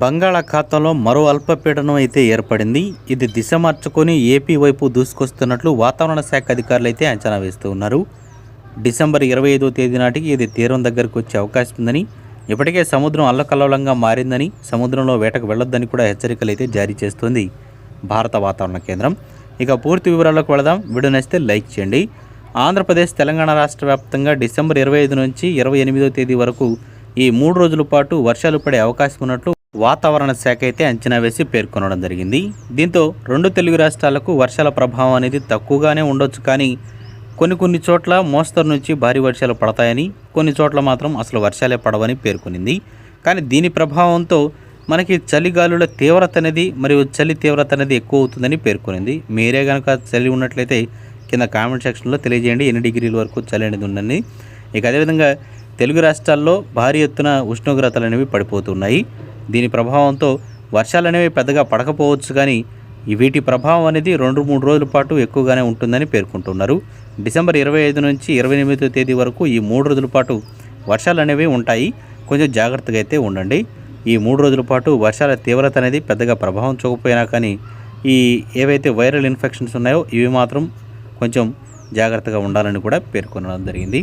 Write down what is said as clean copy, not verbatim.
బంగాళాఖాతంలో మరో అల్పపీడనం అయితే ఏర్పడింది. ఇది దిశ మార్చుకొని ఏపీ వైపు దూసుకొస్తున్నట్లు వాతావరణ శాఖ అధికారులు అయితే అంచనా వేస్తూ ఉన్నారు. డిసెంబర్ 25వ తేదీ నాటికి ఇది తీరం దగ్గరకు వచ్చే అవకాశం ఉందని, ఇప్పటికే సముద్రం అల్లకల్లోలంగా మారిందని, సముద్రంలో వేటకు వెళ్లొద్దని కూడా హెచ్చరికలు అయితే జారీ చేస్తుంది భారత వాతావరణ కేంద్రం. ఇక పూర్తి వివరాల్లోకి వెళదాం. వీడియో నచ్చితే లైక్ చేయండి. ఆంధ్రప్రదేశ్, తెలంగాణ రాష్ట్ర వ్యాప్తంగా డిసెంబర్ 25 నుంచి 28వ తేదీ వరకు ఈ 3 రోజుల పాటు వర్షాలు పడే అవకాశం ఉన్నట్లు వాతావరణ శాఖ అయితే అంచనా వేసి పేర్కొనడం జరిగింది. దీంతో 2 తెలుగు రాష్ట్రాలకు వర్షాల ప్రభావం అనేది తక్కువగానే ఉండొచ్చు, కానీ కొన్ని చోట్ల మోస్తరు నుంచి భారీ వర్షాలు పడతాయని, కొన్ని చోట్ల మాత్రం అసలు వర్షాలే పడవని పేర్కొనింది. కానీ దీని ప్రభావంతో మనకి చలిగాలుల తీవ్రత అనేది మరియు చలి తీవ్రత అనేది ఎక్కువ అవుతుందని పేర్కొనింది. మీరే కనుక చలి ఉన్నట్లయితే కింద కామెంట్ సెక్షన్లో తెలియజేయండి ఎన్ని డిగ్రీల వరకు చలి అనేది ఉందని. ఇక అదేవిధంగా తెలుగు రాష్ట్రాల్లో భారీ ఎత్తున ఉష్ణోగ్రతలు అనేవి పడిపోతున్నాయి. దీని ప్రభావంతో వర్షాలు అనేవి పెద్దగా పడకపోవచ్చు, కానీ వీటి ప్రభావం అనేది 2-3 రోజుల పాటు ఎక్కువగానే ఉంటుందని పేర్కొంటున్నారు. డిసెంబర్ 25 నుంచి 28వ తేదీ వరకు ఈ 3 రోజుల పాటు వర్షాలు అనేవి ఉంటాయి. కొంచెం జాగ్రత్తగా అయితే ఉండండి. ఈ 3 రోజుల పాటు వర్షాల తీవ్రత అనేది పెద్దగా ప్రభావం చూపకపోయినా కానీ ఈ ఏవైతే వైరల్ ఇన్ఫెక్షన్స్ ఉన్నాయో ఇవి మాత్రం కొంచెం జాగ్రత్తగా ఉండాలని కూడా పేర్కొనడం జరిగింది.